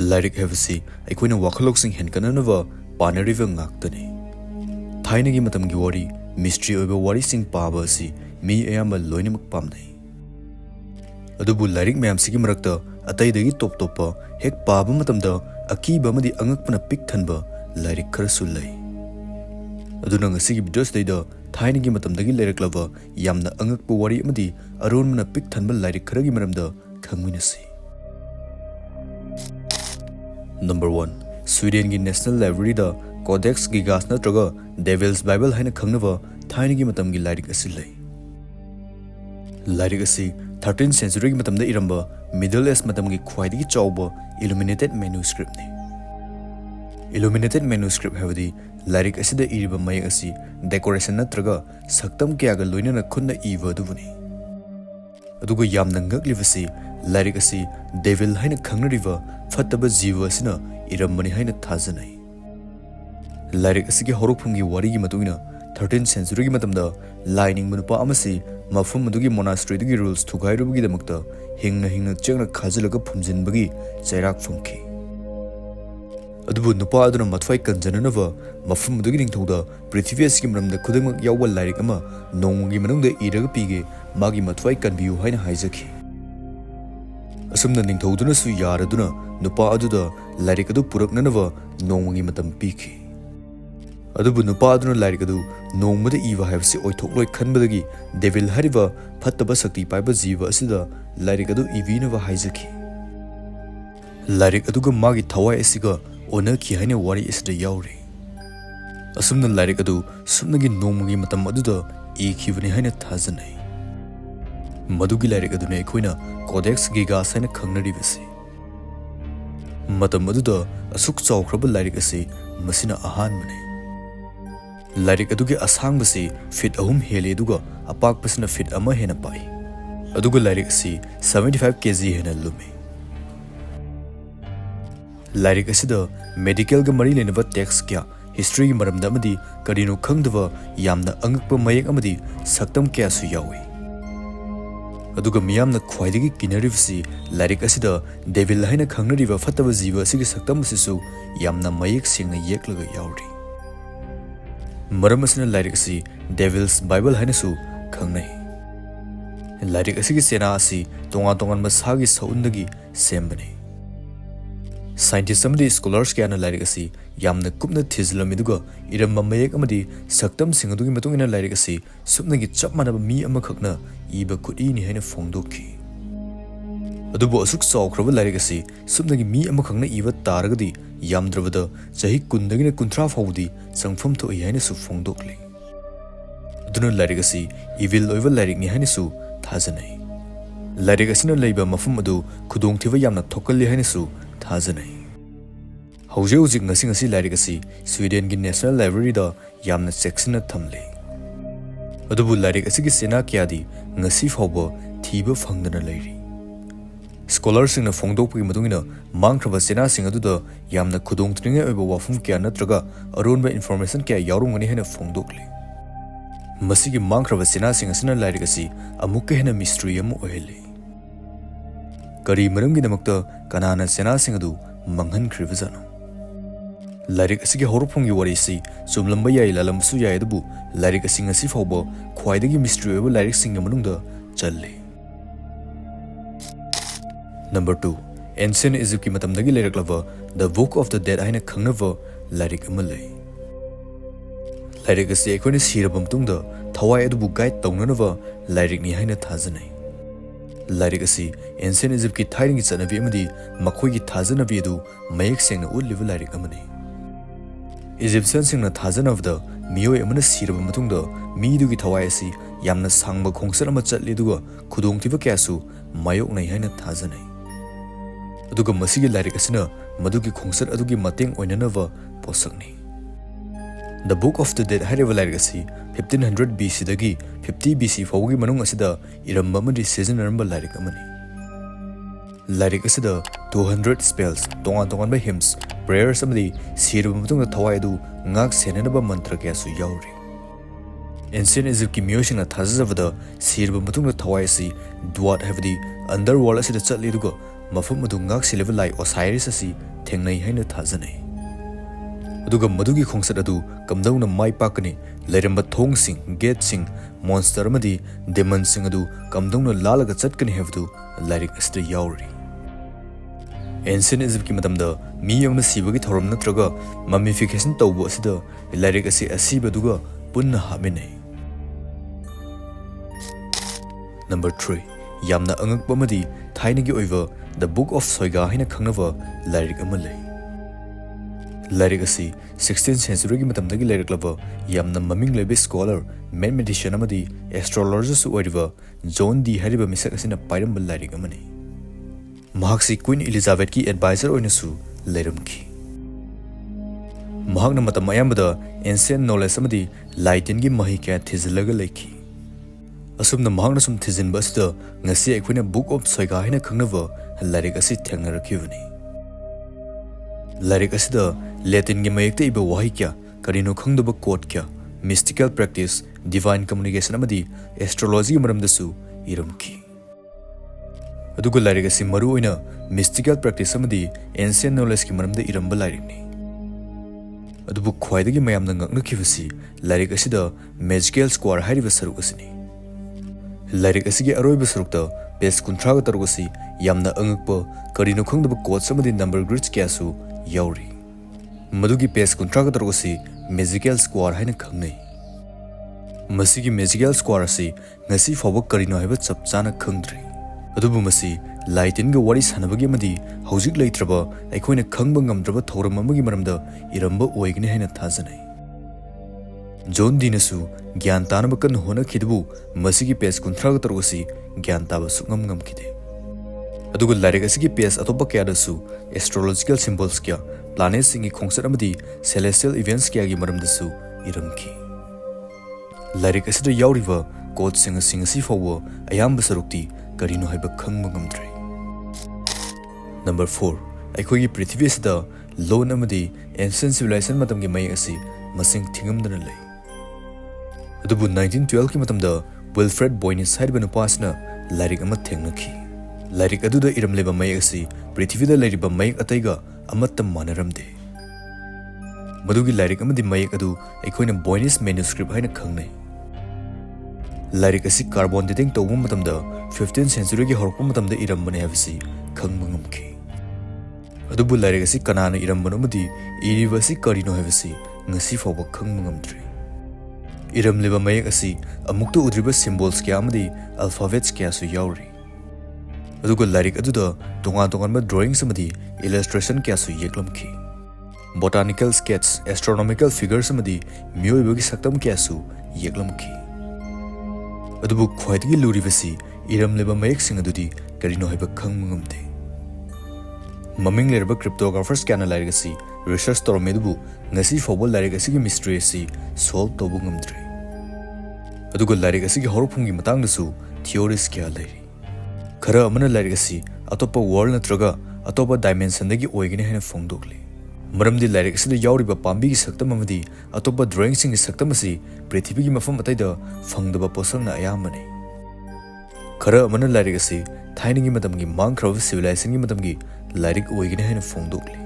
LYRIK habasi aikoina wakhalok sing henkananava panariva ngaktani. Thainagi matamgi wari mystery oiba wari sing paba asi mi ayamba loinamak pamnai. Adubu LYRIK mayamsigi marakta ataidagi top topa hek paba matamda akiba amadi angakpana pik thanba LYRIK kharasu lai. Aduna ngasigi videos daida thainagi matamdagi leriklava yamna angakpa wari amadi aronmana pik thanba LYRIK kharagi maramda khangminasi. Number 1. Sweden ki National Library da Codex Gigas natraga Devil's Bible haina khangnava thainagi matamgi LYRIK asi lai. LYRIK asi 13th century ki matamda iramba Middle Age matamgi khwaidagi chawba illuminated manuscript ni. Illuminated manuscript havadi LYRIK asida iriba mayek asi decoration natraga saktam kyaga loinana khunna iva dubuni. Aduga yamna ngaklivasi LYRIK asi devil haina khangnariva fattaba jiva asina irambani haina thajanai. LYRIK asigi horokphumgi warigi matungina 13th century gi matamda lining manupa amasi mafum madugi monastery dugi rules thugairubugi damakta hingna chengna khajalaga phumjinbagi chairak phumki. Adubu nupa aduna mathwai kanjananava mafum madugi ningthauda prithvi asigi maramda khudangmak yawba LYRIK ama nonggi manungda iraga pige magi mathwai kanbiu haina haijaki. Asumna ningthauduna su yaraduna nupa aduda LYRIK adu puraknanava nonggi matam piki. Adubu nupa aduna LYRIK adu nongmada iwa haibasi oithokloi khanbadagi devil hariba phattaba sakti paiba jiva asida LYRIK adu ivinava haijaki. LYRIK aduga magi thawai asiga ona ki haina wari isda yauri. Asumna LYRIK adu sumnagi nongmagi matam aduda ikhibani haina thajanai. Madugi LYRIK aduna aikoina Codex Gigas haina khangnaribasi. Matam aduda asuk chawkhraba LYRIK asi masina ahanbani. LYRIK adugi asangbasi feet 3 hele aduga apakpasina feet 1 hena pai. Aduga LYRIK asi 75 kg hena lumi. LYRIK asida medical ga mari lenaba text kya history gi maramda amadi karino khangdava yamna angakpa mayek amadi saktam kya su yawi. Aduga miyamna khwaidagi kinarivasi LYRIK asida devil haina khangnariva fattaba jiva asigi saktam asisu yamna mayek singna yeklaga yauri. Maram asina LYRIK asi Devil's Bible haina su khangnai. LYRIK asigi sena asi tongan masagi saundagi sembani. Scientists amadi scholars kayana LYRIK asi yamna kupna thizlamiduga iramba mayek amadi saktam singadugi matungina LYRIK asi supnagi chapmanaba mi amakhakna iba kudini haina phongdokki. Adubu asuk chawkhraba LYRIK asi supnagi mi amakhakna iba taragadi yamdrabada chahi kundagina kunthra faudi sangpham thoi haina su phongdokli. Aduna LYRIK asi evil oiva LYRIK ni haina su thajanai. LYRIK asina leiba mafum adu khudongthiba yamna thokalli haina su thajanai. Hauji ngasi LYRIK asi Sweden gi National Library da yamna section thamle. Adubu LYRIK asigi sena kyadi ngasi fawba thiba phangdana leiri. Scholars singna phongdokpagi matungina mangkhraba sena sing aduda yamna khudongthringa oiba wafum kya natraga aronba information kya yaurungani hena phongdokli. Masigi mangkhraba sena sing asina LYRIK asi amukka hena mystery amu oheli. Kari maramgi damakta kanana sena sing adu manghankhriba LYRIK asigi horphumgi warisi sumlamba yai lalamsu yai adabu LYRIK asing asi fawba khwaidagi mystery oiba LYRIK sing manungda challe. Number 2. Ancient Egypt ki matamdagi leriklava The Book of the Dead haina khangnava LYRIK ama lei. LYRIK asi aikoina siraba matungda thawai adubu guide taunanava LYRIK ni haina thajanai. LYRIK asi Ancient Egypt ki thainagi chanavi amadi makhoigi thajanavi adu mayek sengna ulliva LYRIK amani. Egyptian singna thajanavda miyoi amana siraba matungda midugi thawai asi yamna sangba khongsar ama chatli aduga khudongthiba kyasu mayoknai haina thajanai. Aduga masigi LYRIK asina madugi khongsar adugi mateng oinanava posakni. The Book of the Dead hariba LYRIK asi 1500 BC dagi 50 BC fawgi manung asida iramba amadi seasonaramba LYRIK amani. LYRIK asida 200 spells tongan by hymns prayers amadi siraba matungda thawai adu ngak senanaba mantra kyasu yauri. Ancient Egypt ki miyosingna thajajabada siraba matungda thawai asi duat havadi underworld asida chatli aduga mafum adu ngak sileva lai Osiris asi thengna haina thazanai. Aduga madugi khongsat adu kamdauna mai pakani lairamba thongsing gatesing monster amadi demon sing adu kamdauna lalaga chatkani hebdu lyric asida yauri. Ancient Egypt ki matamda mi amna sibagi thoram natraga mummification tawbo asida lyric asi asiba duga punna haminai. Number 3 yamna angakpa amadi thainagi oiva the book of soiga haina khangnava lyric amalai. Lyric asi 16th century ki matamdagi lyric lava yamna maming lebe scholar mathematician amadi astrologist oiriva John D hariba misak asina pairamba lyric amani. Mahaksi Queen Elizabeth ki advisor oinasu leiramki. Mahakna matam ayambada ancient knowledge amadi laitin gi mahi kya thizilaga leiki. Asumna mahakna sum thizinba asida ngasi aikoina book of soiga haina khangnava lyric asi thengnarakibani. Lyric asida Latin gi mayekta iba wahi kya karino khangdaba quote kya mystical practice divine communication amadi astrology maramdasu iramki. Aduga lyric asi maru oina mystical practice amadi ancient knowledge ki maramda iramba lyric ni. Adubu khwaidagi mayamna ngaknakibasi lyric asida magical square hairiba saruk asini. Lyric asigi aroiba sarukta page 30 ga tarugasi yamna angakpa karino khangdaba quotes amadi number grids kyasu yauri. Madugi page 30 ga tarugasi magical square haina khangnai. Masigi magical square asi ngasi fawa karino haiba chapchana khangdri. Adubu masi laitin ga wari sanabagi amadi hojik leitraba aikoina khangba ngamdraba thoram amagi maramda iramba oigni haina thazanai. John Dinasu gyan tanaba kan hona khidbu masigi page 30 ga tarugasi gyan taba sungam ngamkide. Aduga lyric asigi page atopa kya dasu astrological symbols kya planets singi khongsat amadi celestial events kya gi maramdasu iramki. Lyric asida yauriva quote singasi fawa ayamba sarukti karino haiba khangba ngamdre. Number 4 aikogi prithvi asida loan amadi ancient civilization matamgi mai asi masing thingamdana lei. Adubu 1912 ki matamda Wilfred Boynis haiba nupasna lyric ama thengnaki. Lyric aduda iramleba mayek asi prithivida leiriba mayek ataiga amatta manaramde. Madugi lyric amadi mayek adu aikoina Boynis manuscript haina khangnai. Lyric asi carbon dating tawba matamda 15th century gi horokpa matamda irambane habisi khangba ngamki. Adubu lyric asi kanana irambano amadi iriba asi karino habisi ngasi fawba khangba ngamdre. Iramleba mayek asi amukta udriba symbols kya amadi alphabets kya su yauri. Aduga lyric aduda tongan drawings amadi illustration kya su yeklamki. Botanical sketches, astronomical figures amadi myoibagi saktam kya su yeklamki. Adubu khwaidagi luribasi iramleba mayek sing adudi karino haiba khangba ngamde. Maming lerba cryptographers kya lyric asi research toromedubu ngasi fawba lyric asigi mystery asi solve tobu ngamdre. Aduga lyric asigi horupumgi matangdasu theories kya lairi. Khara amana lyric asi atopa world natraga atopa dimension dagi oigine haina phongdokli. Maramdi lyric asida yauriba pambi gi saktam amadi atopa drawing sing gi saktam asi prithvi gi mafam ataida phangdaba posangna ayamane. Khara amana lyric asi thainagi matamgi mangkhrava civilization gi matamgi lyric oigine haina phongdokli.